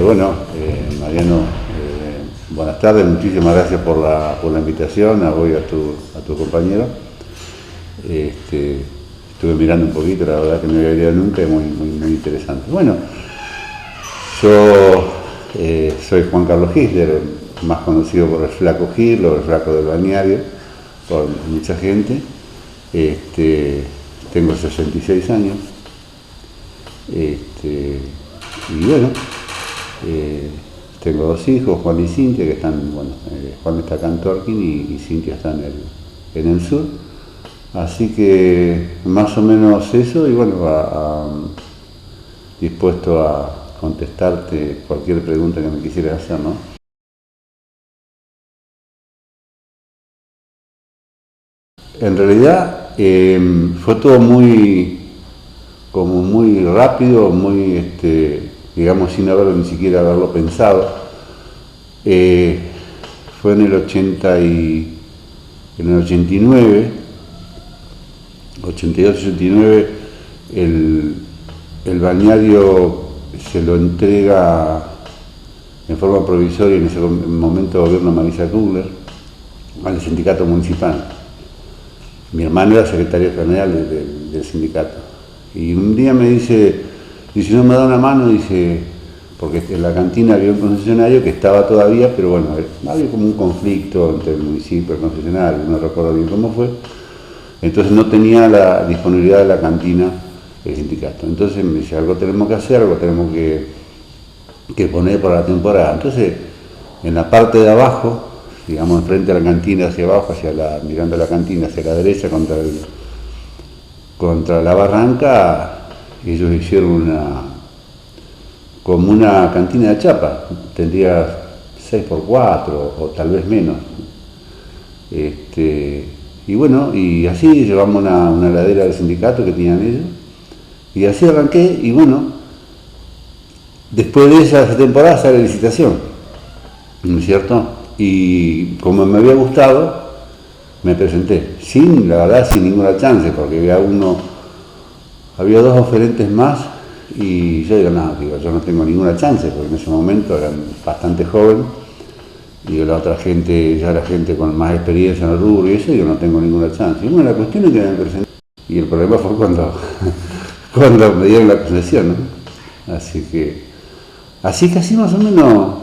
Bueno, Mariano, buenas tardes, muchísimas gracias por la invitación, a vos y a tu compañero. Estuve mirando un poquito, la verdad que no había ido nunca, es muy interesante. Bueno, yo soy Juan Carlos Gisler, más conocido por el Flaco Gil o el Flaco del Balneario, por mucha gente. Tengo 66 años. Y bueno, tengo dos hijos, Juan y Cintia, que están, bueno, Juan está acá en Torquín y Cintia está en el sur. Así que más o menos eso, y bueno, dispuesto a contestarte cualquier pregunta que me quisieras hacer, ¿no? En realidad fue todo muy rápido, digamos, sin ni siquiera haberlo pensado. Fue en el 89, 82-89, el balneario se lo entrega en forma provisoria en ese momento el gobierno de Marisa Kugler al sindicato municipal. Mi hermano era secretario general del sindicato. Y un día me dice, no me da una mano, dice, porque en la cantina había un concesionario que estaba todavía, pero bueno, había como un conflicto entre el municipio y el concesionario, no recuerdo bien cómo fue. Entonces no tenía la disponibilidad de la cantina el sindicato. Entonces me dice, algo tenemos que hacer, algo tenemos que poner para la temporada. Entonces, en la parte de abajo, digamos, enfrente a la cantina, hacia abajo, mirando la cantina hacia la derecha, contra la barranca, ellos hicieron como una cantina de chapa, tendría 6x4 o tal vez menos. Y bueno, y así llevamos una heladera del sindicato que tenían ellos, y así arranqué, y bueno, después de esa temporada sale la licitación, ¿no es cierto? Y como me había gustado, me presenté, la verdad, sin ninguna chance, porque había dos oferentes más, y yo digo, no, yo no tengo ninguna chance, porque en ese momento eran bastante joven, y la otra gente, ya era gente con más experiencia en el rubro y eso, y yo no tengo ninguna chance. Y bueno, la cuestión es que me presenté, y el problema fue cuando me dieron la concesión, ¿no? Así que así más o menos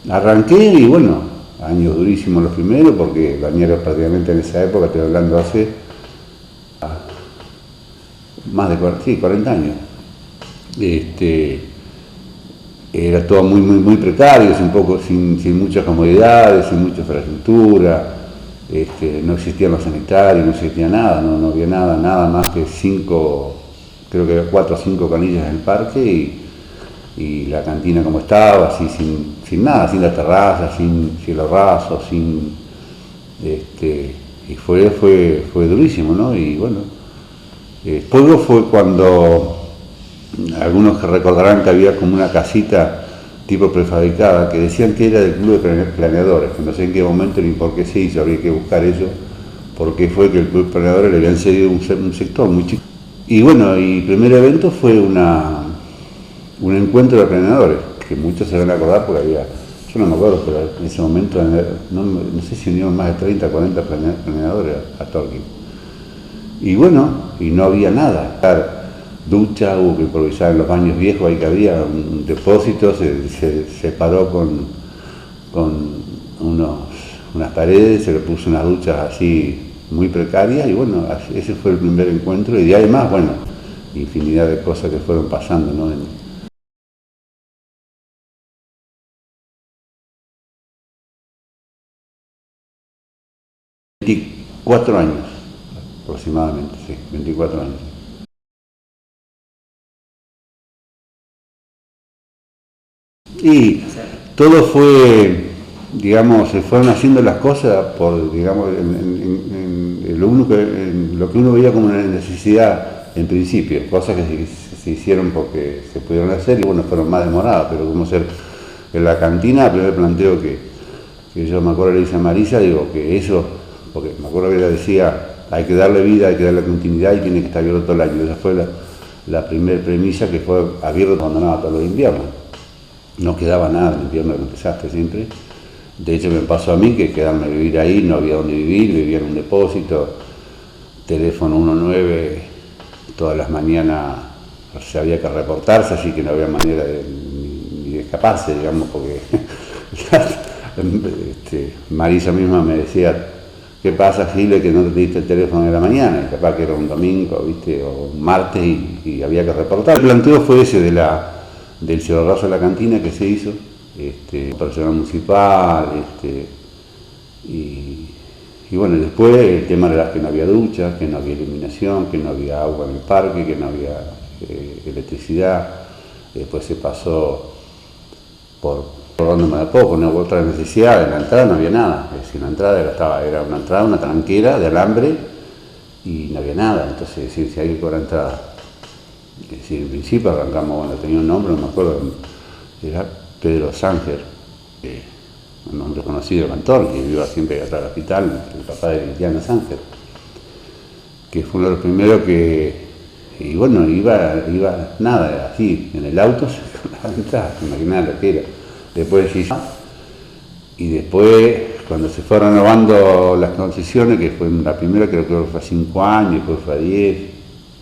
arranqué, y bueno, años durísimos los primeros, porque balnearios prácticamente en esa época, estoy hablando hace más de 40 años. Era todo muy precario, sin muchas comodidades, sin mucha infraestructura, no existían los sanitarios, no existía nada, no había nada más que 4 o 5 canillas en el parque y la cantina como estaba, así sin nada, sin la terraza, sin cielo raso, y fue durísimo, ¿no? Y bueno, después fue cuando algunos que recordarán que había como una casita tipo prefabricada que decían que era del Club de Planeadores, que no sé en qué momento ni por qué se hizo, habría que buscar eso, porque fue que el Club de Planeadores le habían cedido un sector muy chico. Y bueno, el primer evento fue un encuentro de planeadores, que muchos se van a acordar porque yo no me acuerdo, pero en ese momento no sé si unieron más de 30 o 40 planeadores a Torquín. Y bueno, y no había nada. Ducha, hubo que improvisar en los baños viejos, ahí que había un depósito, se separó con unas paredes, se le puso unas duchas así muy precarias, y bueno, ese fue el primer encuentro, y de ahí más, bueno, infinidad de cosas que fueron pasando, ¿no? 24 años, aproximadamente, sí, 24 años. Y todo fue, digamos, se fueron haciendo las cosas por, digamos, en lo que uno veía como una necesidad en principio, cosas que se hicieron porque se pudieron hacer y bueno, fueron más demoradas, pero como ser en la cantina, el primer planteo que yo me acuerdo le hice a Marisa, digo que eso, porque me acuerdo que ella decía, hay que darle vida, hay que darle continuidad y tiene que estar abierto todo el año. Esa fue la primera premisa, que fue abierto abandonado todos los inviernos. no quedaba nada, en invierno era un desastre siempre. De hecho me pasó a mí que quedarme a vivir ahí, no había dónde vivir, vivía en un depósito, teléfono 19 todas las mañanas se había que reportarse, así que no había manera ni de escaparse, digamos, porque Marisa misma me decía, ¿qué pasa, Gile, que no te diste el teléfono de la mañana? Y capaz que era un domingo, ¿viste? O un martes y había que reportar. El planteo fue ese del cigarrazo de la cantina que se hizo, personal municipal, y bueno, después el tema era que no había duchas, que no había iluminación, que no había agua en el parque, que no había electricidad. Después se pasó por dándome de poco, no hubo otra necesidad, en la entrada no había nada, es decir, la entrada era una entrada, una tranquera de alambre y no había nada, entonces es decir, si hay que cobrar entrada. Es decir, en principio arrancamos, bueno, tenía un nombre, no me acuerdo, era Pedro Sánger, un nombre conocido del cantón, que vive siempre atrás de la hospital, el papá de Liliana Sánger, que fue uno de los primeros que, y bueno, iba nada, así, en el auto se cobraba entrada, imaginad lo que era. Después sí, y después cuando se fueron renovando las concesiones, que fue la primera creo que fue a 5 años, después fue a 10,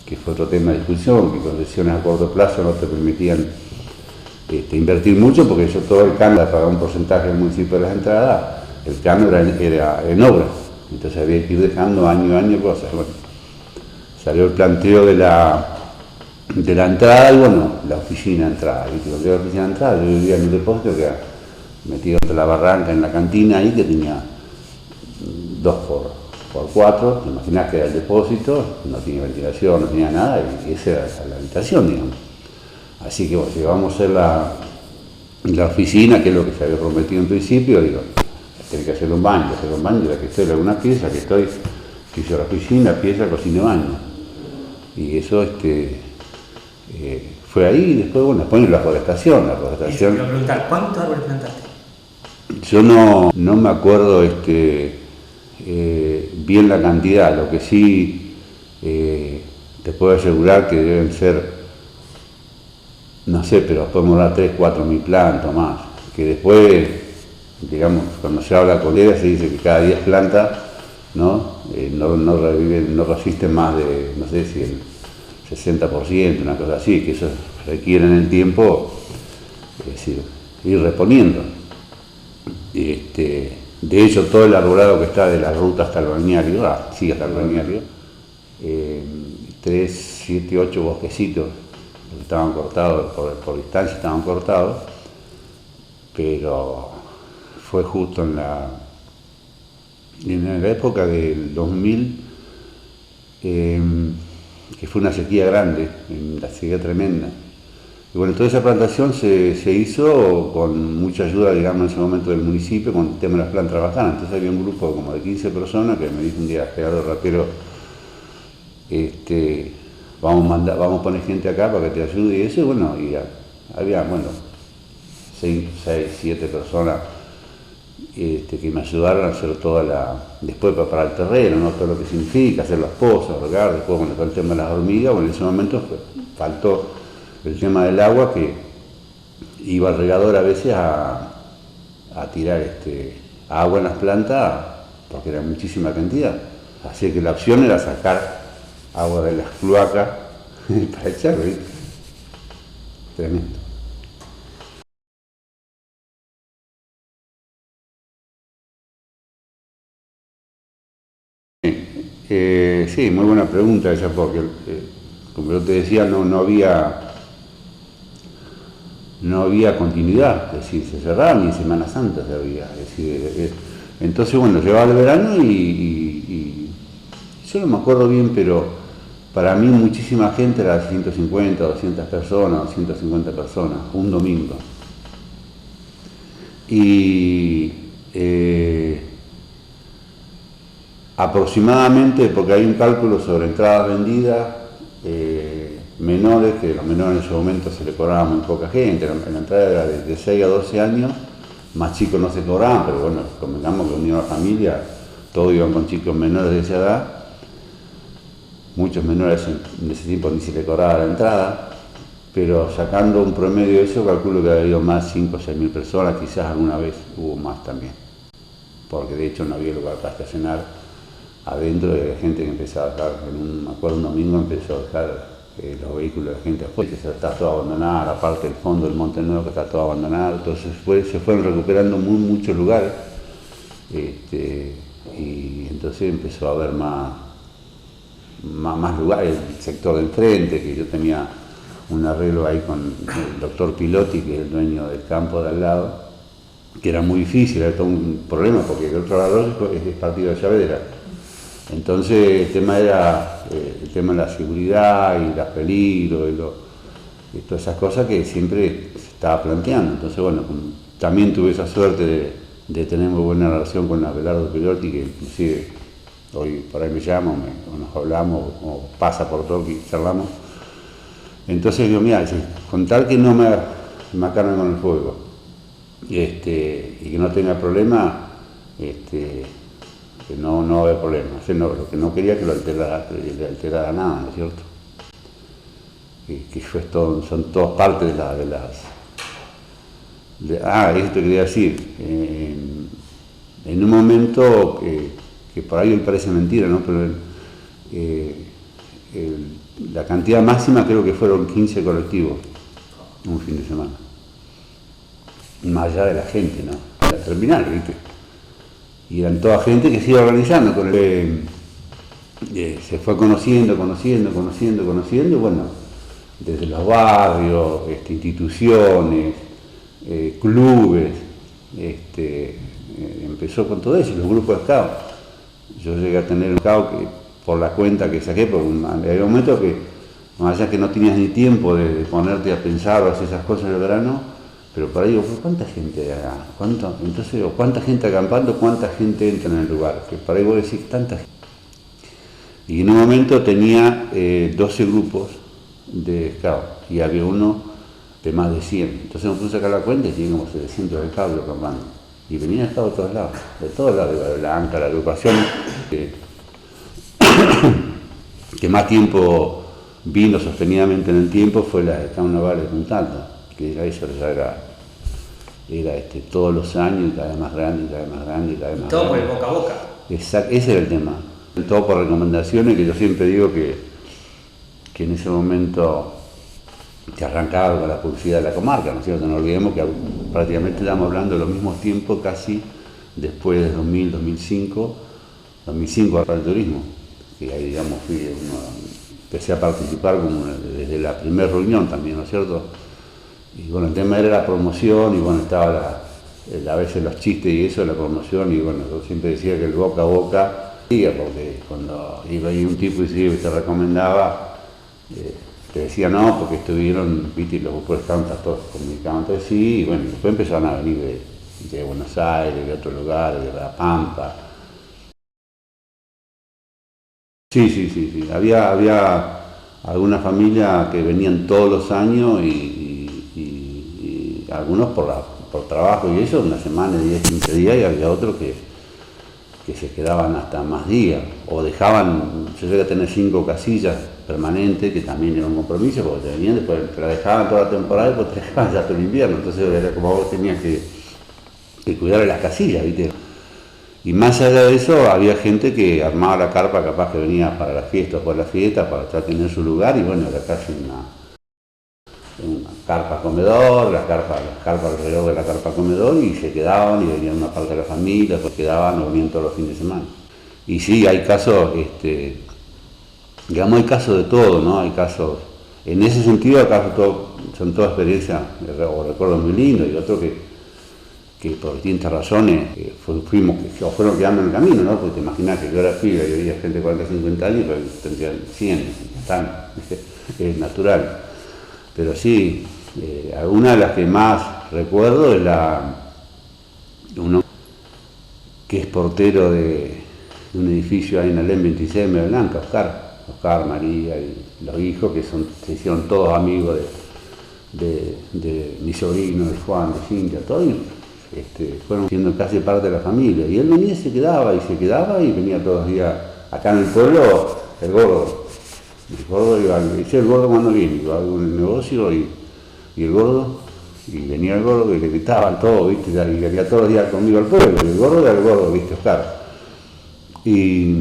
que fue otro tema de discusión, que concesiones a corto plazo no te permitían invertir mucho, porque eso todo el cambio pagaba un porcentaje del municipio de las entradas, el cambio era en obra, entonces había que ir dejando año a año cosas. Bueno, salió el planteo de la entrada, y bueno, la oficina de entrada, ¿viste? Cuando yo la oficina de entrada, yo vivía en un depósito que era metido entre la barranca en la cantina ahí, que tenía 2x4, te imaginás que era el depósito, no tenía ventilación, no tenía nada, y esa era la habitación, digamos. Así que bueno, si vamos a hacer la oficina, que es lo que se había prometido en principio, digo, tenés que hacer un baño, ya que estoy en alguna pieza, que hice la oficina, pieza, cocina y baño. Y eso fue ahí, y después, bueno, después la forestación. Te iba a preguntar, ¿cuántos árboles plantaste? Yo no me acuerdo bien la cantidad, lo que sí te puedo asegurar que deben ser, no sé, pero podemos dar 3.000, 4.000 plantas más, que después, digamos, cuando se habla con ella se dice que cada 10 plantas no reviven, no resisten más de, no sé si el 60%, una cosa así, que eso requiere en el tiempo, es decir, ir reponiendo. De hecho, todo el arbolado que está de la ruta hasta el balneario, sigue hasta el balneario, 3, 7, 8 bosquecitos que estaban cortados, por distancia estaban cortados, pero fue justo en la época del 2000, que fue una sequía grande, una sequía tremenda. Y bueno, toda esa plantación se hizo con mucha ayuda, digamos, en ese momento del municipio, con el tema de las plantas bajanas. Entonces había un grupo como de 15 personas que me dijo un día, Gerardo Rapero, vamos a poner gente acá para que te ayude y eso, y bueno, había, 6, 7 personas que me ayudaron a hacer después para el terreno, ¿no? Todo lo que significa, hacer las pozas, regar, después con el tema de las hormigas, bueno, en ese momento faltó el tema del agua, que iba el regador a veces a tirar agua en las plantas, porque era muchísima cantidad. Así que la opción era sacar agua de las cloacas para echarlo, ¿viste? Tremendo. Sí, muy buena pregunta esa, porque como yo te decía, no había continuidad, es decir, se cerraba ni en Semana Santa se había, es decir, entonces bueno, llegaba el verano y yo no me acuerdo bien, pero para mí muchísima gente era 150, 200 personas, 250 personas, un domingo. Y aproximadamente, porque hay un cálculo sobre entradas vendidas, menores, que los menores en ese momento se le cobraba muy poca gente, la entrada era de 6 a 12 años, más chicos no se cobraban, pero bueno, convengamos que unión a familia, todos iban con chicos menores de esa edad, muchos menores en ese tiempo ni se le cobraba la entrada, pero sacando un promedio de eso, calculo que había habido más 5 o 6 mil personas, quizás alguna vez hubo más también, porque de hecho no había lugar para estacionar adentro, de gente que empezaba a dejar, me acuerdo un domingo empezó a dejar los vehículos de la gente afuera, que está todo abandonado, la parte del fondo del Monte Nuevo que está todo abandonado, entonces se fueron recuperando muchos lugares, y entonces empezó a haber más lugares, el sector del frente, que yo tenía un arreglo ahí con el doctor Pilotti, que es el dueño del campo de al lado, que era muy difícil, era todo un problema, porque el otro lado es partido de Saavedra. Entonces el tema era el tema de la seguridad y los peligros y todas esas cosas que siempre se estaba planteando. Entonces bueno, también tuve esa suerte de tener muy buena relación con Abelardo Pilotti, que inclusive hoy por ahí me llama o nos hablamos o pasa por todo y charlamos. Entonces digo, mira, con tal que no me acarne con el fuego y que no tenga problema, que no va a haber problema. O sea, lo que no quería que lo alterara nada, ¿no es cierto? Que son todas partes de las... esto quería decir, en un momento que por ahí me parece mentira, ¿no? Pero la cantidad máxima creo que fueron 15 colectivos un fin de semana. Más allá de la gente, ¿no? La terminal, ¿viste? Y eran toda gente que se iba organizando, se fue conociendo, y bueno, desde los barrios, instituciones, clubes, empezó con todo eso, los grupos de scout. Yo llegué a tener un scout que, por la cuenta que saqué, porque había momentos que, más allá que no tenías ni tiempo de ponerte a pensar o hacer esas cosas en el verano, pero por ahí digo, ¿cuánta gente acá? Entonces digo, ¿cuánta gente acampando? ¿Cuánta gente entra en el lugar? Que por ahí vos decís, tanta gente. Y en un momento tenía 12 grupos de scout y había uno de más de 100. Entonces me puse a sacar la cuenta y tenía como 700 de scout acampando. Y venían scout de todos lados, de Blanca, la agrupación que más tiempo vino sostenidamente en el tiempo fue la de Scout Naval de Punta Alta, que ya eso ya era todos los años, cada vez más grande, cada vez más grande, cada vez más todo grande. por el boca a boca. Exacto, ese era el tema. Todo por recomendaciones, que yo siempre digo que en ese momento te arrancaba con la publicidad de la comarca, ¿no es cierto? No olvidemos que prácticamente estamos hablando de los mismos tiempos casi después de 2000, 2005 para el turismo, que ahí digamos empecé a participar como desde la primera reunión también, ¿no es cierto? Y bueno, el tema era la promoción y bueno, estaba a veces los chistes y eso, la promoción, y bueno, yo siempre decía que el boca a boca, porque cuando iba ahí un tipo y te recomendaba, te decía no, porque estuvieron, viste, y los grupos de scout todos comunicaban entre sí, y bueno, después empezaron a venir de Buenos Aires, de otros lugares, de La Pampa. Sí, había algunas familias que venían todos los años y algunos por trabajo y eso, una semana, 10, 15 días, y había otros que se quedaban hasta más días, o dejaban, yo llegué a tener 5 casillas permanentes, que también era un compromiso, porque te venían, después te la dejaban toda la temporada y después te dejaban ya todo el invierno, entonces era como vos tenías que cuidar de las casillas, ¿viste? Y más allá de eso, había gente que armaba la carpa, capaz que venía para la fiesta o por la fiesta, para ya tener su lugar, y bueno, era casi una carpa comedor, las carpas alrededor de la carpa comedor, y se quedaban y venían una parte de la familia, pues quedaban o venían todos los fines de semana. Y sí, hay casos, digamos, hay casos de todo, ¿no? Hay casos, en ese sentido, acá son todas experiencias o recuerdos muy lindos, y otros que por distintas razones fueron quedando en el camino, ¿no? Porque te imaginas que yo era pibe y había gente de 40, 50 años, pero tendrían 100, es natural. Pero sí, alguna de las que más recuerdo es uno que es portero de un edificio ahí en el M26 de Media Blanca, Oscar, María y los hijos, que se hicieron todos amigos de mi sobrino, de Juan, de Cintia, todos, fueron siendo casi parte de la familia. Y él venía y se quedaba y venía todos los días acá en el pueblo, el gordo. El gordo iba, decía el gordo cuando viene, iba a un negocio y el gordo, y venía el gordo y le gritaban todo, ¿viste? Y quería todos los días conmigo al pueblo, y el gordo era el gordo, ¿viste? Oscar. Y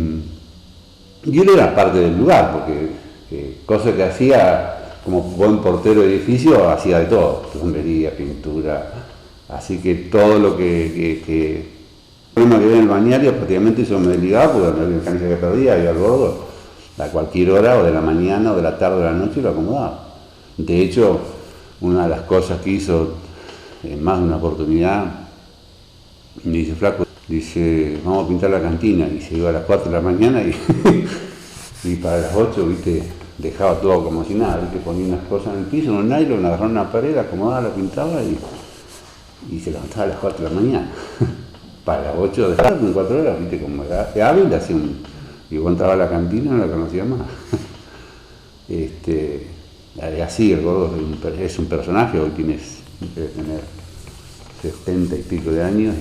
él era parte del lugar, porque cosas que hacía como buen portero de edificio, hacía de todo, plombería, pintura, así que todo lo que problema que había en el balneario prácticamente yo me desligaba porque no había cancha que perdía, iba al gordo a cualquier hora, o de la mañana, o de la tarde, o de la noche, y lo acomodaba. De hecho, una de las cosas que hizo en más de una oportunidad, me dice, flaco, dice, vamos a pintar la cantina, y se iba a las 4 de la mañana y para las 8, viste, dejaba todo como si nada, viste, ponía unas cosas en el piso, un nylon, agarraba una pared, acomodaba, la pintaba y se levantaba a las 4 de la mañana. Para las 8 dejaba en 4 horas, viste, como era hábil, hacía y cuando entraba a la cantina no la conocía más. Así, el gordo es un personaje, hoy debe tener 70 y pico de años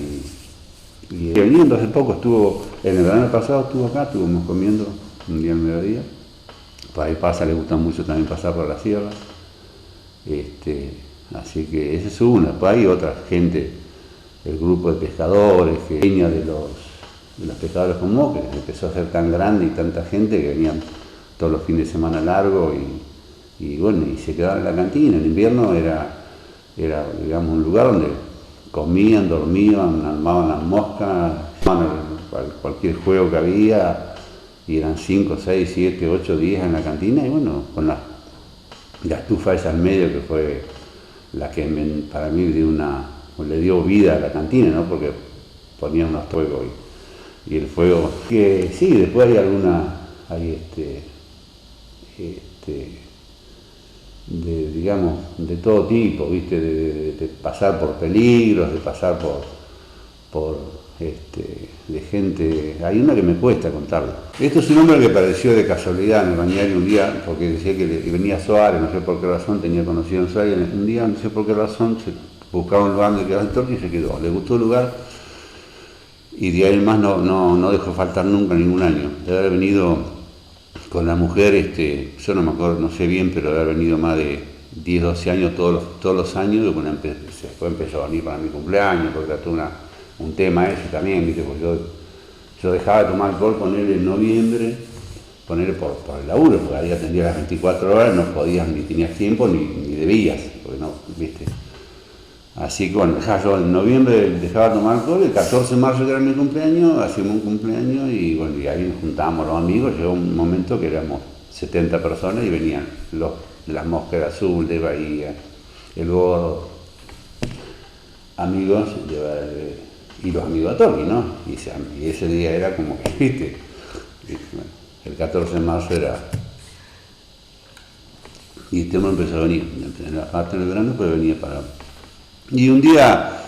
y viniendo hace poco, estuvo, en el verano pasado estuvo acá, estuvimos comiendo un día al mediodía, por ahí pasa, le gusta mucho también pasar por la sierra, así que esa es una, pues hay otra gente, el grupo de pescadores, que venía de los pescadores como que empezó a ser tan grande y tanta gente que venían todos los fines de semana largos y bueno, y se quedaban en la cantina. En invierno era digamos un lugar donde comían, dormían, armaban las moscas, cualquier juego que había, y eran 5, 6, 7, 8 días en la cantina, y bueno, con la estufa esa al medio que fue la que para mí le dio vida a la cantina, ¿no? Porque ponían unos fuegos y el fuego, que sí, después hay digamos, de todo tipo, ¿viste? De pasar por peligros, de pasar de gente. Hay una que me cuesta contarla. Esto es un hombre que apareció de casualidad en el balneario un día, porque decía que venía Suárez, no sé por qué razón, tenía conocido a Suárez, un día, no sé por qué razón, se buscaba un lugar donde quedaba el torque y se quedó. Le gustó el lugar y de ahí en más no dejó faltar nunca ningún año. De haber venido con la mujer, yo no me acuerdo, no sé bien, pero de haber venido más de 10, 12 años todos los años, y bueno, después empezó a venir para mi cumpleaños, porque era todo un tema ese también, ¿viste? Porque yo dejaba de tomar alcohol con él en noviembre, ponerle por el laburo, porque ahí atendía las 24 horas, no podías, ni tenías tiempo, ni debías, porque no, ¿viste? Así que bueno, yo en noviembre dejaba de tomar alcohol, el 14 de marzo que era mi cumpleaños, hacíamos un cumpleaños y bueno, y ahí nos juntábamos los amigos, llegó un momento que éramos 70 personas y venían las moscas de azul, de Bahía, el gordo, amigos, y los amigos de Torqui, ¿no? Y ese día era como que, ¿viste? Bueno, el 14 de marzo era. Y este hombre empezó a venir, en la parte del verano, pues venía para. Y un día,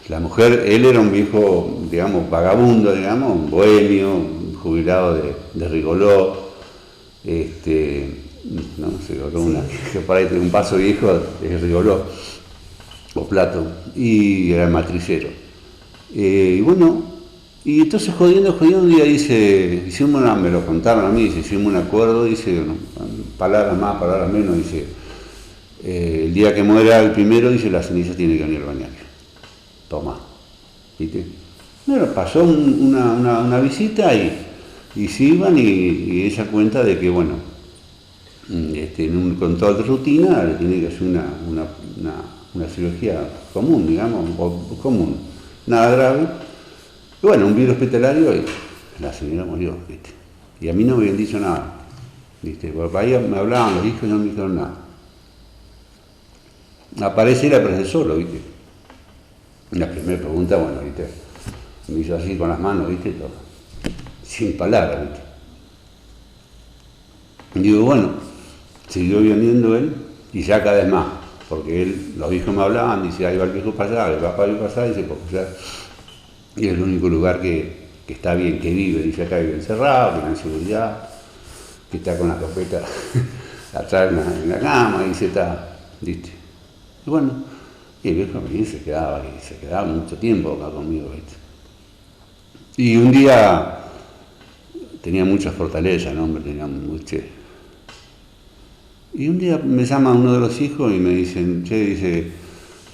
la mujer, él era un viejo, digamos, vagabundo, digamos, un bohemio, un jubilado de Rigoló, no sé, que por ahí tiene un paso viejo de Rigoló, o Plato, y era matricero. Y bueno, y entonces jodiendo, un día me lo contaron a mí, hicimos un acuerdo, dice, palabras más, palabras menos, dice, el día que muera el primero, dice, la ceniza tiene que venir al balneario. Toma, ¿viste? Bueno, pasó una visita y se iban y ella cuenta de que, bueno, en un control de rutina le tiene que hacer una cirugía común, digamos, o común, nada grave. Y bueno, un virus hospitalario y la señora murió, ¿viste? Y a mí no me habían dicho nada, ¿viste? Porque ahí me hablaban los hijos y no me dijeron nada. Aparece y la aparece solo, ¿viste? La primera pregunta, bueno, ¿viste? Me hizo así con las manos, ¿viste? Todo. Sin palabras, ¿viste? Y digo, bueno, siguió viniendo él y ya cada vez más, porque los hijos me hablaban, dice, ahí va el viejo para allá, el papá va para allá, dice, porque ya y es el único lugar que está bien, que vive, dice, acá vive encerrado, que tiene seguridad, que está con la escopeta atrás en la cama, y se está, ¿viste? Y bueno, y el viejo me se quedaba mucho tiempo acá conmigo, ¿viste? Y un día tenía mucha fortaleza, ¿no? Tenía mucho. Y un día me llama uno de los hijos y me dicen, che, dice,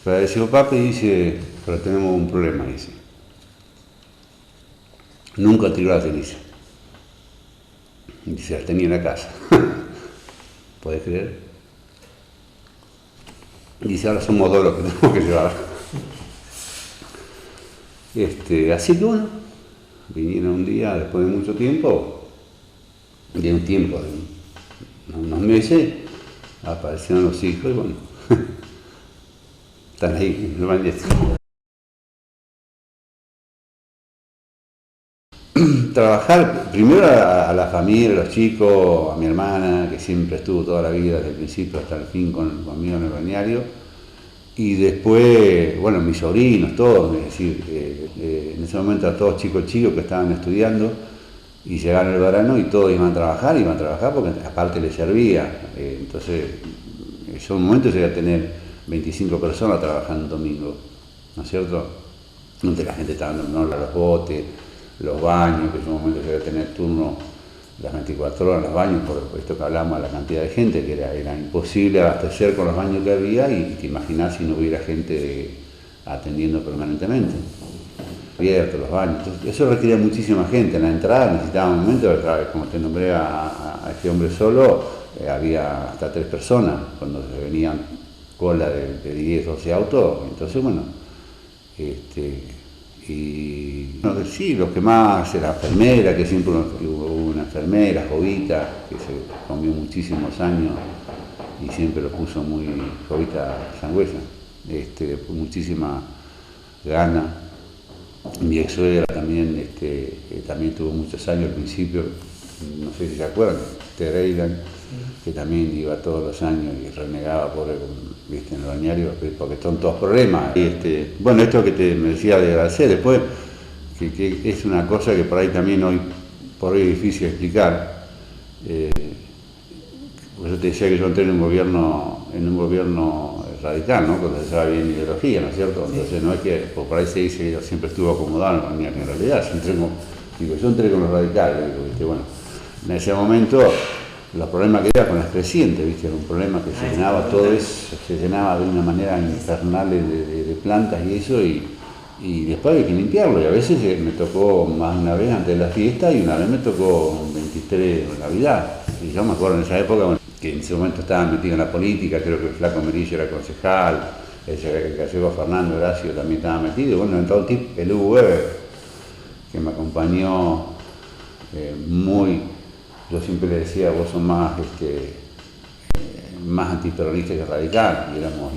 padeció papi, dice, pero tenemos un problema, dice. Nunca tiró la ceniza. Dice, la tenía en la casa. ¿Podés creer? Dice, ahora somos dos los que tenemos que llevar. Así que bueno, vinieron un día, después de mucho tiempo, de unos meses, aparecieron los hijos y bueno, están ahí, no van a decir. Trabajar primero a la familia, a los chicos, a mi hermana, que siempre estuvo toda la vida, desde el principio hasta el fin conmigo en el balneario, y después, bueno, mis sobrinos, todos, es decir, en ese momento a todos chicos que estaban estudiando, y llegaron el verano y todos iban a trabajar porque aparte les servía. Entonces, yo en un momento llegué a tener 25 personas trabajando domingo, ¿no es cierto? Donde la gente estaba dando los botes, los baños, que en un momento llegué a tener turno las 24 horas en los baños, por esto que hablamos de la cantidad de gente, que era imposible abastecer con los baños que había, y te imaginás si no hubiera gente atendiendo permanentemente. Abiertos los baños, entonces, eso requería muchísima gente. En la entrada necesitaba un momento, como te nombré a este hombre solo, había hasta 3 personas, cuando se venían cola de 10, 12 autos, entonces bueno, y bueno, sí, los que más, la enfermera, que siempre hubo una enfermera, Jovita, que se comió muchísimos años y siempre lo puso muy, Jovita Sangüesa, muchísima gana. Mi ex suegra también, también tuvo muchos años al principio, no sé si se acuerdan, Tereidan, que también iba todos los años y renegaba por ¿viste? En el balneario, porque son todos problemas. Bueno, esto que me decía de agradecer, después, que es una cosa que por ahí también por hoy es difícil explicar. Pues yo te decía que yo entré en un gobierno radical, ¿no? Cuando se sabe bien ideología, ¿no es cierto? Entonces no es que, por ahí se dice que yo siempre estuve acomodado, en realidad yo entré con los radicales, ¿viste? Bueno, en ese momento los problemas que había con las crecientes, ¿viste? Era un problema que se llenaba todo eso, se llenaba de una manera infernal de plantas y eso, y después había que limpiarlo, y a veces me tocó más de una vez antes de la fiesta, y una vez me tocó un 23 de Navidad, y yo me acuerdo en esa época, bueno, que en ese momento estaba metido en la política, creo que el Flaco Merillo era concejal, el gallego Fernando Horacio también estaba metido, y bueno, en todo tipo, el Hugo Weber, que me acompañó yo siempre le decía, vos sos más antiperonista que radical, y éramos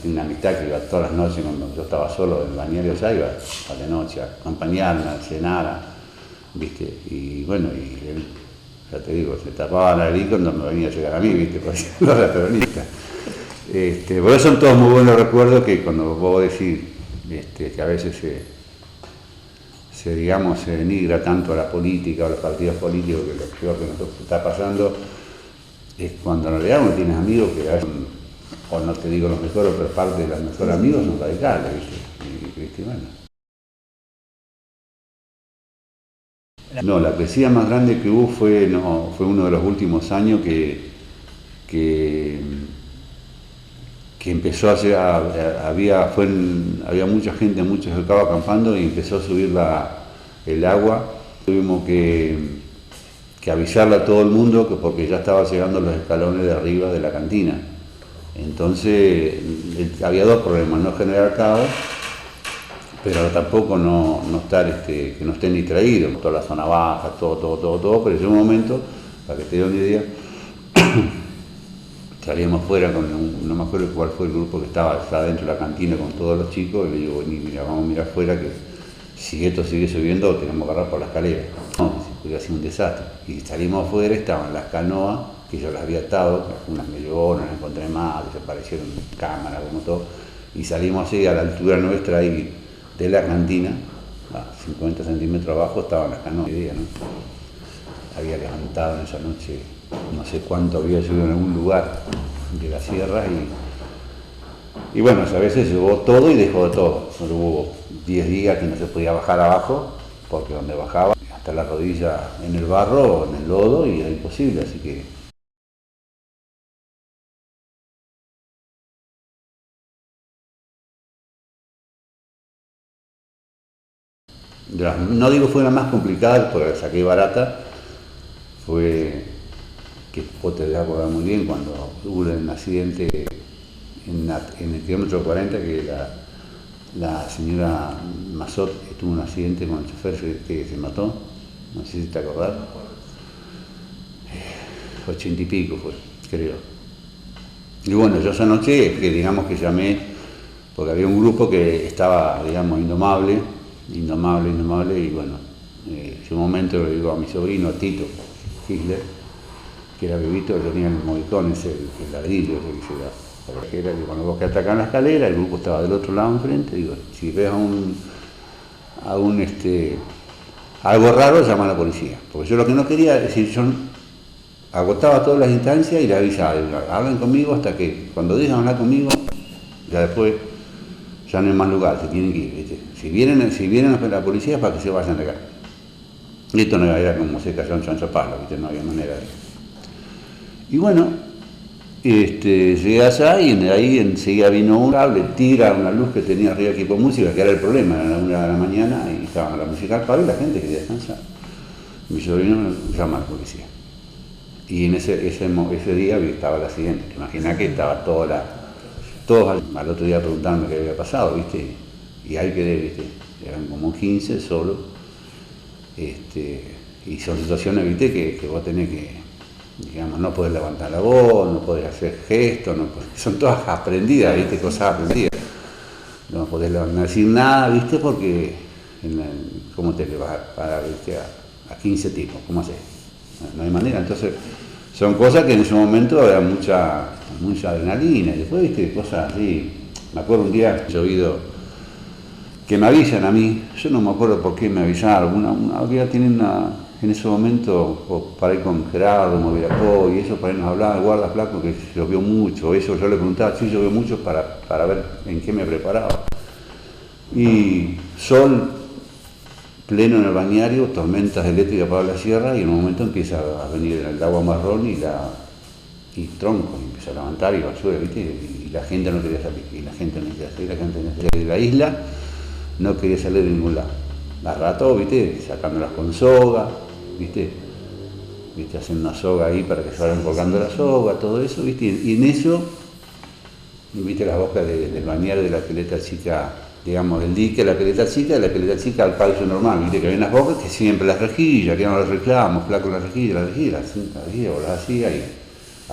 una amistad que iba todas las noches, cuando yo estaba solo en el balneario, ya iba a la noche a acompañarla, a cenar, ¿viste? Y bueno, y él, ya te digo, se tapaba la nariz cuando me venía a llegar a mí, ¿viste? Porque no era peronista. Por eso son todos muy buenos recuerdos, que cuando vos decís que a veces se denigra tanto a la política o a los partidos políticos, que lo peor que nos está pasando es cuando en realidad uno tiene amigos que a veces, o no te digo los mejores, pero parte de los mejores amigos son radicales, ¿viste? Bueno. No, la crecida más grande que hubo fue uno de los últimos años que empezó había mucha gente, muchos que estaba acampando, y empezó a subir el agua. Tuvimos que avisarle a todo el mundo porque ya estaba llegando los escalones de arriba de la cantina. Entonces había dos problemas: no generar caos, pero tampoco no estar, que no estén distraídos, toda la zona baja, todo, pero en un momento, para que te dé una idea, salíamos fuera no me acuerdo cuál fue el grupo que estaba dentro de la cantina con todos los chicos, y le digo, mira, vamos a mirar afuera, que si esto sigue subiendo tenemos que agarrar por la escalera. No, hubiera sido un desastre. Y salimos afuera, estaban las canoas, que yo las había atado, unas me llevó, no las encontré más, desaparecieron cámaras, como todo, y salimos así a la altura nuestra ahí de la cantina, a 50 centímetros abajo estaban las canoas, ¿no? Había levantado en esa noche, no sé cuánto había llovido en algún lugar de la sierra, y bueno, a veces llevó todo y dejó de todo. Solo hubo 10 días que no se podía bajar abajo, porque donde bajaba, hasta la rodilla en el barro, en el lodo, y era imposible, así que... No digo fue la más complicada, porque la saqué barata, fue que vos te debes acordar muy bien cuando hubo un accidente en el kilómetro 40, que la señora Mazot tuvo un accidente con el chofer que se mató, no sé si te acordás, 80 y pico fue, creo. Y bueno, yo esa noche, que digamos que llamé, porque había un grupo que estaba, digamos, indomable, y bueno, en un momento le digo a mi sobrino, a Tito Hitler, que era bebito, tenía el movicón, el ladrillo, que era que cuando vos que atacás la escalera, el grupo estaba del otro lado enfrente, digo, si ves algo raro, llama a la policía. Porque yo lo que no quería, es decir, yo agotaba todas las instancias y le avisaba, hablen conmigo hasta que cuando dejan hablar conmigo, ya después ya no hay más lugar, se tienen que ir, ¿viste? Si vienen a la policía es para que se vayan de acá. Y esto no era como se cayó en Chancho Palo, ¿viste? No había manera de... Y bueno, llegué allá y de ahí enseguida vino un cable, tira una luz que tenía arriba equipo de música, que era el problema, era la 1 de la mañana y estaba la música al palo y la gente quería descansar. Mi sobrino llama a la policía. Y en ese día estaba el accidente. Imagina que estaba todos al otro día preguntando qué había pasado, ¿viste? Y ahí quedé, ¿viste? Eran como 15 solo. Y son situaciones, ¿viste? Que vos tenés que, digamos, no podés levantar la voz, no podés hacer gestos, son todas aprendidas, ¿viste? Cosas aprendidas. No podés decir nada, ¿viste? Porque, ¿cómo te le vas a parar, ¿viste? A 15 tipos, ¿cómo haces? No hay manera. Entonces, son cosas que en ese momento había mucha adrenalina. Y después, ¿viste? Cosas así. Me acuerdo un día, llovido, que me avisan a mí, yo no me acuerdo por qué me avisaron, había tienen en ese momento, para ir con Gerardo, Moviracó, y eso para irnos a hablar, guarda flaco, que llovió mucho, eso yo le preguntaba, sí llovió mucho para ver en qué me preparaba. Y sol pleno en el bañario, tormentas eléctricas para la sierra, y en un momento empieza a venir el agua marrón y tronco, y empieza a levantar y basura, ¿viste? Y la gente no quería salir, la gente no quería salir de la isla, no quería salir de ningún lado. A rato, ¿viste? Sacándolas con soga, ¿viste? Haciendo una soga ahí para que se vayan colgando la soga, todo eso, ¿viste? Y en eso, ¿viste? Las bocas del balneario de la Caleta Chica, digamos, del dique, la Caleta Chica al palio normal, ¿viste? Que había unas bocas que siempre las rejillas, que no las reclamos, flaco las rejillas, vos las hacías y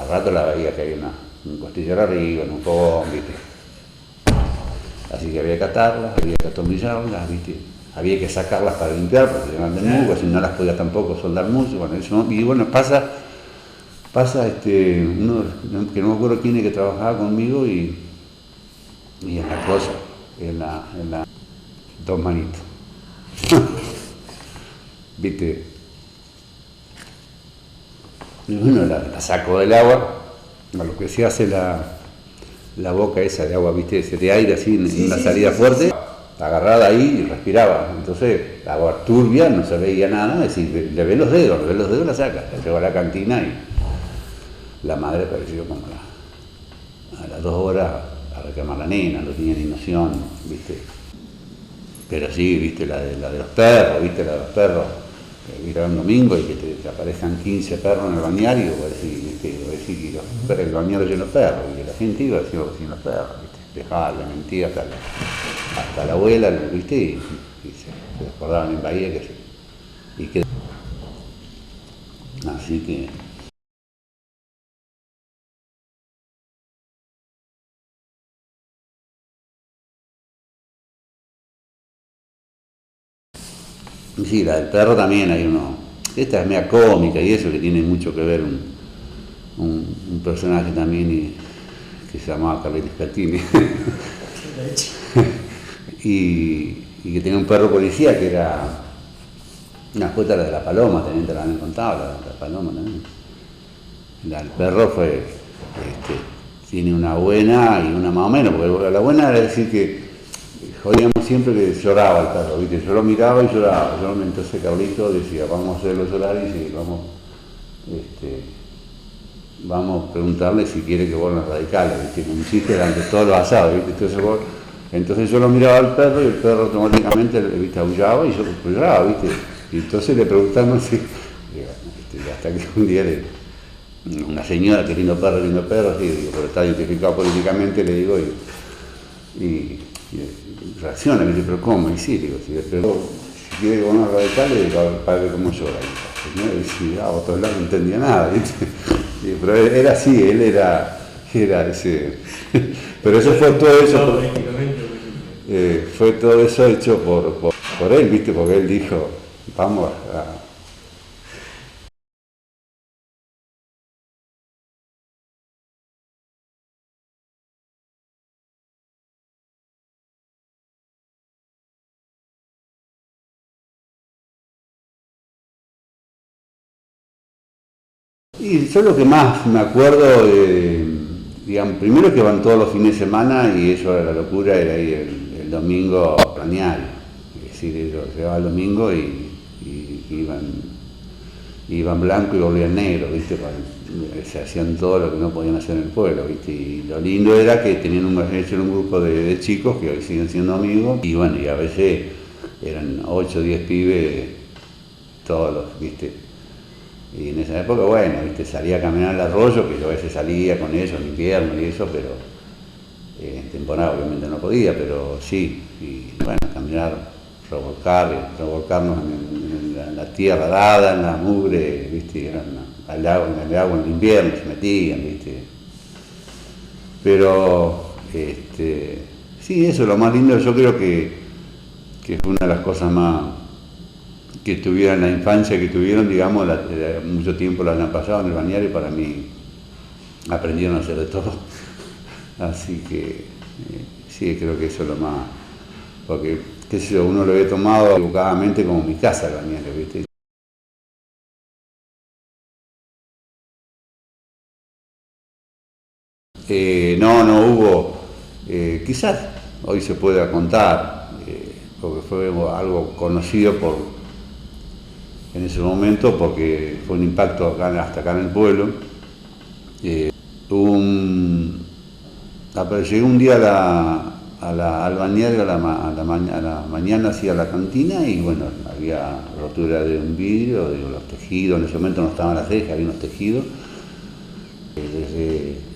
al rato la veía que había un costillar arriba, en un fogón, ¿viste? Así que había que atarlas, había que atornillarlas, ¿viste? Había que sacarlas para limpiar, porque eran de nuevo, así no las podía tampoco soldar mucho. Y bueno, pasa uno que no me acuerdo quién es que trabajaba conmigo y en la cosa, en la dos manitos. ¿Viste? Y bueno, la saco del agua, a lo que se hace la boca esa de agua, ¿viste? De aire así, en una salida fuerte, agarrada ahí y respiraba. Entonces, la agua turbia, no se veía nada, es decir, le ve los dedos, la saca, la lleva a la cantina y la madre apareció como a las 2 horas a reclamar a la nena, no tenía ni noción, ¿viste? Pero sí, ¿viste? La de los perros, ¿viste? La de los perros, que ir un domingo y que te aparezcan 15 perros en el bañario, o decir que el bañario lleno de perros, y que la gente iba a decir sin los perros, ¿viste? Dejarle, mentía hasta la abuela, ¿viste? Y se desbordaban en Bahía, así que... Sí, la del perro también hay uno. Esta es media cómica y eso, que tiene mucho que ver un personaje también que se llamaba Carlitos Catini. y que tenía un perro policía que era una escueta de la Paloma, también te la han contado, la Paloma también. El perro fue, tiene una buena y una más o menos, porque la buena era decir que jodíamos siempre que lloraba el perro, ¿viste? Yo lo miraba y lloraba. Entonces Carlito decía, vamos a hacerlo llorar y sí, vamos a preguntarle si quiere que vuelvan radicales, ¿viste? Como hiciste ante todos los asados, ¿viste? Entonces yo lo miraba al perro y el perro automáticamente, ¿viste? Aullaba y yo lloraba, ¿viste? Y entonces le preguntamos si, hasta que un día una señora, qué lindo perro, sí, digo, pero está identificado políticamente, le digo, y reacciona, me dice, pero ¿cómo? Y sí, digo, pero si quiere que vuelvan radicales, para ver cómo llora. Y la señora decía, otro lado no entendía nada, ¿viste? Pero era así, él era ese. Pero eso fue todo eso. Fue todo eso hecho por él, ¿viste? Porque él dijo, vamos a. Y yo lo que más me acuerdo, digamos, primero que van todos los fines de semana y eso era la locura, era ir el domingo a planear. Es decir, ellos llegaban el domingo y iban blanco y volvían negro, ¿viste? Se hacían todo lo que no podían hacer en el pueblo, ¿viste? Y lo lindo era que tenían un grupo de chicos que hoy siguen siendo amigos y bueno, y a veces eran 8 o 10 pibes, todos los, ¿viste? Y en esa época, bueno, ¿viste? Salía a caminar al arroyo, que yo a veces salía con ellos en invierno y eso, pero en temporada obviamente no podía, pero sí, y bueno, caminar, revolcarnos en la tierra dada, en la mugre, ¿viste? En el agua en el invierno se metían, ¿viste? Pero, sí, eso es lo más lindo, yo creo que fue una de las cosas más que tuvieron la infancia que tuvieron, digamos, mucho tiempo la han pasado en el balneario y para mí aprendieron a hacer de todo. Así que sí, creo que eso es lo más, porque, qué sé yo, uno lo había tomado equivocadamente como mi casa el balneario, ¿viste? No hubo, quizás hoy se pueda contar, porque fue algo conocido en ese momento, porque fue un impacto hasta acá en el pueblo. Llegué un día al balneario a la mañana hacia la cantina y bueno, había rotura de un vidrio, de los tejidos, en ese momento no estaban las rejas, había unos tejidos. Desde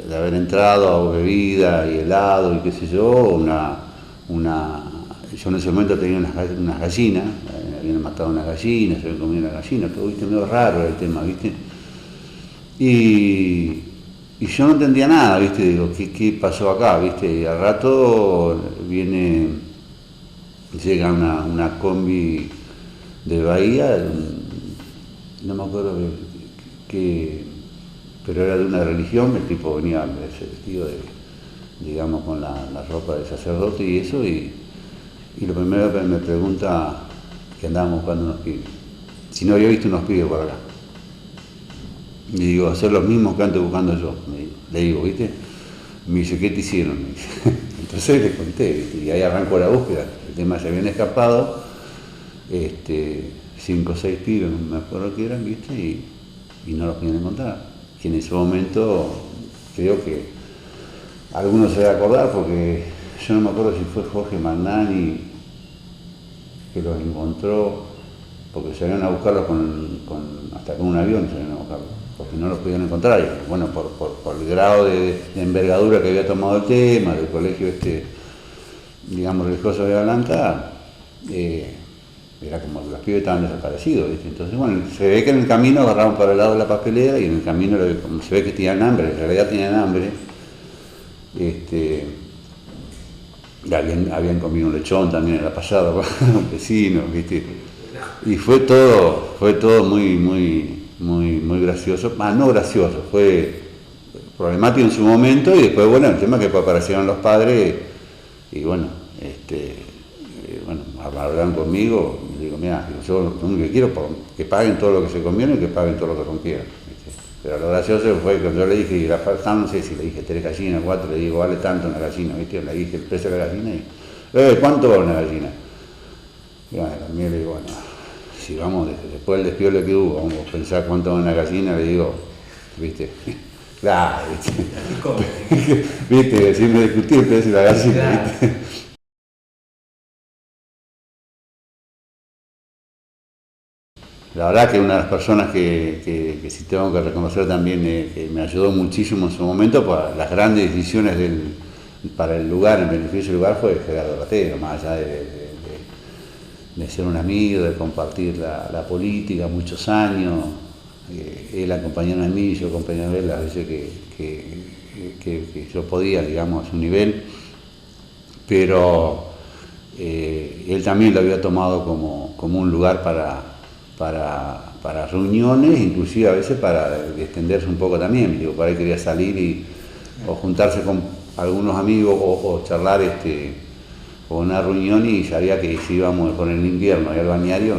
de haber entrado a bebida y helado y qué sé yo, yo en ese momento tenía unas gallinas, habían matado unas gallinas, se habían comido unas gallinas, todo, ¿viste? Medio raro el tema, ¿viste? Y yo no entendía nada, ¿viste? Digo, ¿qué pasó acá, ¿viste? Y al rato llega una combi de Bahía, no me acuerdo pero era de una religión, el tipo venía vestido digamos, con la ropa de sacerdote y eso, y lo primero que me pregunta, que andábamos buscando unos pibes, si no había visto unos pibes por acá. Y digo, hacer los mismos que antes buscando yo, le digo, ¿viste? Me dice, ¿qué te hicieron? Me dice. Entonces le conté, ¿viste? Y ahí arrancó la búsqueda. El tema, se habían escapado 5 o 6 pibes, no me acuerdo qué eran, ¿viste? Y no los podían encontrar. Que en ese momento creo que algunos se deben acordar, porque yo no me acuerdo si fue Jorge Magnani que los encontró, porque se iban a buscarlos hasta con un avión, se iban a buscarlos, porque no los podían encontrar. Y, bueno, por el grado de envergadura que había tomado el tema, del colegio digamos, religioso de Blanca, era como que los pibes estaban desaparecidos, ¿viste? Entonces, bueno, se ve que en el camino agarraron para el lado de la papelera y en el camino se ve que tenían hambre, en realidad tenían hambre. Habían comido un lechón también en la pasada, un vecino, ¿viste? Y fue todo muy gracioso, no gracioso, fue problemático en su momento y después, bueno, el tema que aparecieron los padres y bueno, hablaron conmigo y digo, mira, yo lo único que quiero es que paguen todo lo que se comieron y que paguen todo lo que rompieron, ¿viste? Pero lo gracioso fue que yo le dije, y la falta, no sé si le dije 3 gallinas, 4, le digo, vale tanto una gallina, ¿viste? Le dije el precio de la gallina y, ¿cuánto vale una gallina? Y bueno, también le digo, bueno, si vamos, después del despiole que hubo, vamos a pensar cuánto vale una gallina, le digo, ¿viste? Claro, ¿viste? ¿Viste? Siempre discutí el precio de la gallina, ¿viste? La verdad que una de las personas que sí tengo que reconocer también que me ayudó muchísimo en su momento para las grandes decisiones para el lugar, en beneficio del lugar, fue Gerardo Ratero, más allá de ser un amigo, de compartir la política muchos años. Él acompañándome a mí, yo acompañaba a él las veces que yo podía, digamos, a su nivel, pero él también lo había tomado como un lugar para reuniones, inclusive a veces para extenderse un poco también. Digo, por ahí quería salir o juntarse con algunos amigos o charlar o una reunión, y sabía que si íbamos con el invierno y al balneario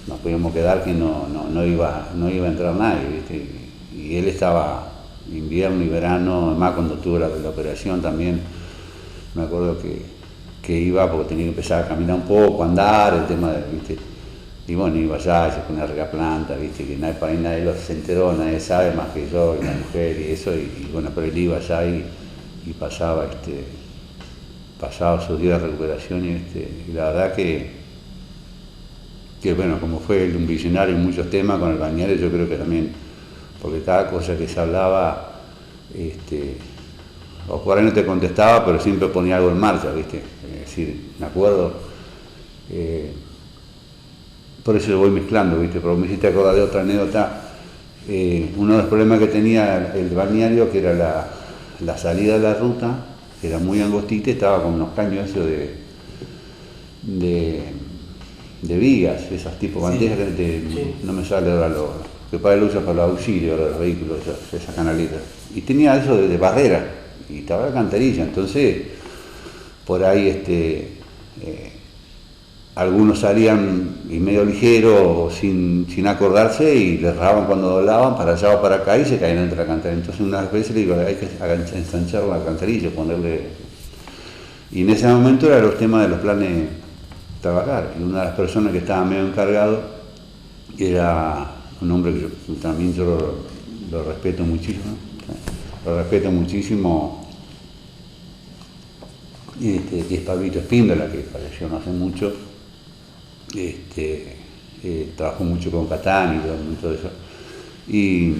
nos podíamos quedar que no iba a entrar nadie, ¿viste? Y él estaba invierno y verano, además cuando tuve la operación también, me acuerdo que iba porque tenía que empezar a caminar un poco, a andar, el tema de, ¿viste? Y bueno, iba allá, se ponía a regar planta, ¿viste? Que por ahí nadie se enteró, nadie sabe más que yo y la mujer y eso, y bueno, pero él iba allá y pasaba sus días de recuperación y la verdad que bueno, como fue un visionario en muchos temas con el balneario, yo creo que también, porque cada cosa que se hablaba, o por ahí no te contestaba, pero siempre ponía algo en marcha, ¿viste? Es decir, me acuerdo, por eso lo voy mezclando, ¿viste? Pero me hiciste acordar de otra anécdota, uno de los problemas que tenía el balneario, que era la salida de la ruta, que era muy angostita, estaba con unos caños esos de vigas, esas tipo bandejas, no me sale ahora que para el uso para los auxilios de los vehículos, esas canaletas. Y tenía eso de barrera, y estaba la canterilla, entonces por ahí algunos salían y medio ligero, sin acordarse, y les erraban cuando doblaban para allá o para acá y se caían entre la canterilla. Entonces unas veces le digo, hay que ensanchar la canterilla, ponerle... Y en ese momento eran los temas de los planes trabajar, y una de las personas que estaba medio encargado era un hombre que también yo lo respeto muchísimo, que es Pablito Espíndola, que falleció no hace mucho. Trabajó mucho con Catán y todo eso, y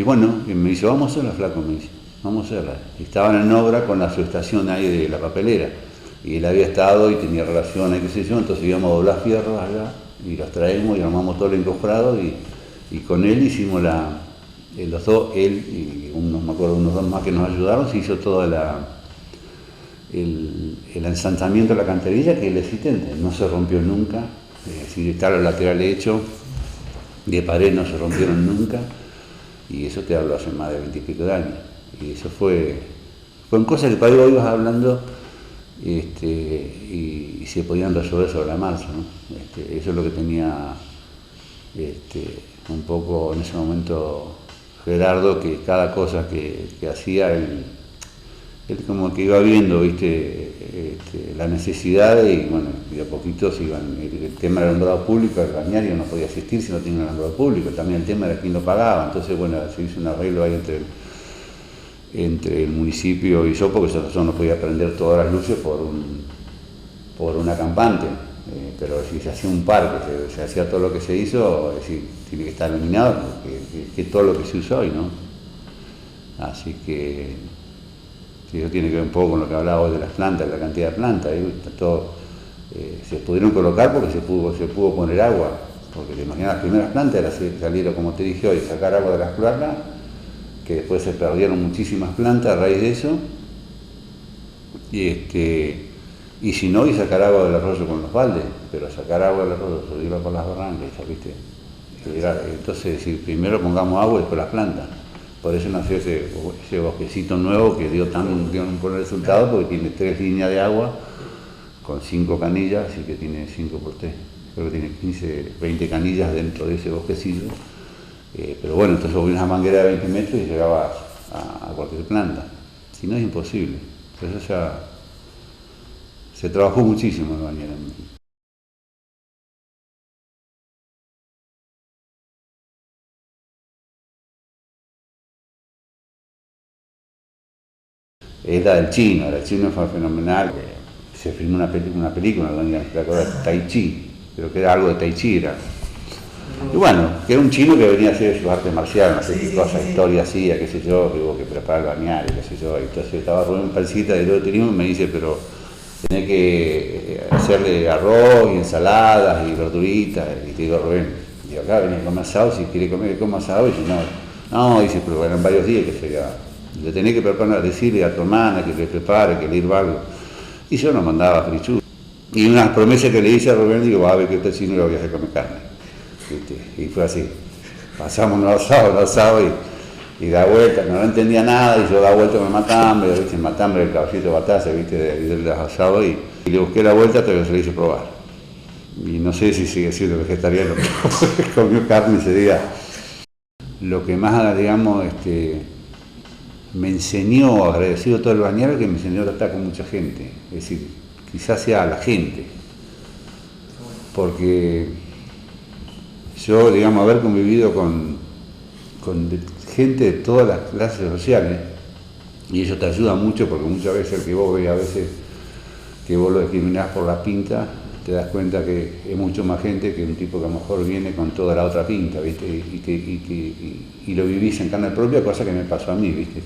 bueno, me dice, vamos a hacerla, flaco, me dice, vamos a hacerla. Y estaban en obra con la subestación ahí de la papelera, y él había estado y tenía relaciones, qué sé yo, entonces íbamos a doblar fierros allá, y los traemos y armamos todo el encofrado, y con él hicimos los dos, él y me acuerdo, unos dos más que nos ayudaron, se hizo todo el ensanchamiento de la canterilla, que es existente, no se rompió nunca, es decir, está los laterales hechos, de pared no se rompieron nunca, y eso te hablo hace más de 20 y pico de años, y eso fue en cosas que para ahí ibas hablando, y se podían resolver sobre la marcha, ¿no? Eso es lo que tenía un poco en ese momento Gerardo, que cada cosa que hacía, él como que iba viendo, ¿viste? La necesidad, y bueno, y a poquito se iban. El tema del alumbrado público, el balneario no podía asistir si no tenía un alumbrado público, también el tema era quién lo pagaba, entonces bueno, se hizo un arreglo ahí entre el municipio y yo, porque yo no podía prender todas las luces por una campante, pero si se hacía un parque, se hacía todo lo que se hizo, es decir, tiene que estar iluminado, que todo lo que se usó hoy, ¿no? Así que sí, eso tiene que ver un poco con lo que hablaba hoy de las plantas, de la cantidad de plantas, todo, se pudieron colocar porque se pudo poner agua, porque te imaginas, las primeras plantas era salir, como te dije hoy, sacar agua de las cloacas, que después se perdieron muchísimas plantas a raíz de eso, y si no, y sacar agua del arroyo con los baldes, pero sacar agua del arroyo, subirla por las barrancas, ¿viste? Entonces, decir, primero pongamos agua y después las plantas. Por eso nació ese bosquecito nuevo que dio un buen resultado, porque tiene 3 líneas de agua con 5 canillas, así que tiene 5 por 3, creo que tiene 15, 20 canillas dentro de ese bosquecito, Pero bueno, entonces hubo una manguera de 20 metros y llegaba a cualquier planta. Si no es imposible. Entonces ya se trabajó muchísimo en el bañero. Era del chino, el chino fue fenomenal. Se filmó una película, ¿te acuerdas? Tai Chi, creo que era algo de Tai Chi. Era. Y bueno, que era un chino que venía a hacer sus artes marciales, no sé qué cosas, historia hacía, qué sé yo, que hubo que preparar el balneario, qué sé yo. Entonces estaba Rubén Pancita y luego teníamos y me dice, pero tenés que hacerle arroz y ensaladas y verduritas. Y te digo, Rubén, digo, acá venía a comer asado, si quiere comer, que coma asado. Y dice, no, dice, pero eran varios días que sería. Le tenés que preparar, decirle a tu hermana que le prepare, que le sirva algo. Y yo no mandaba frichura. Y una promesa que le hice a Rubén, digo, va a ver que este chino lo voy a hacer comer carne. ¿Viste? Y fue así. Pasamos un asado y da vuelta, no entendía nada, y yo da vuelta con el matambre, ¿viste? El matambre, el caballito de batalla, ¿viste? Del asado, y le busqué la vuelta hasta que se le hice probar. Y no sé si sigue siendo vegetariano, pero comió carne ese día. Lo que más, digamos, me enseñó, agradecido todo el bañero, que me enseñó a tratar con mucha gente. Es decir, quizás sea a la gente. Porque yo, digamos, haber convivido con gente de todas las clases sociales, y eso te ayuda mucho, porque muchas veces el que vos ves, a veces que vos lo discriminás por la pinta, te das cuenta que es mucho más gente que un tipo que a lo mejor viene con toda la otra pinta, ¿viste? Y lo vivís en carne propia, cosa que me pasó a mí, ¿viste?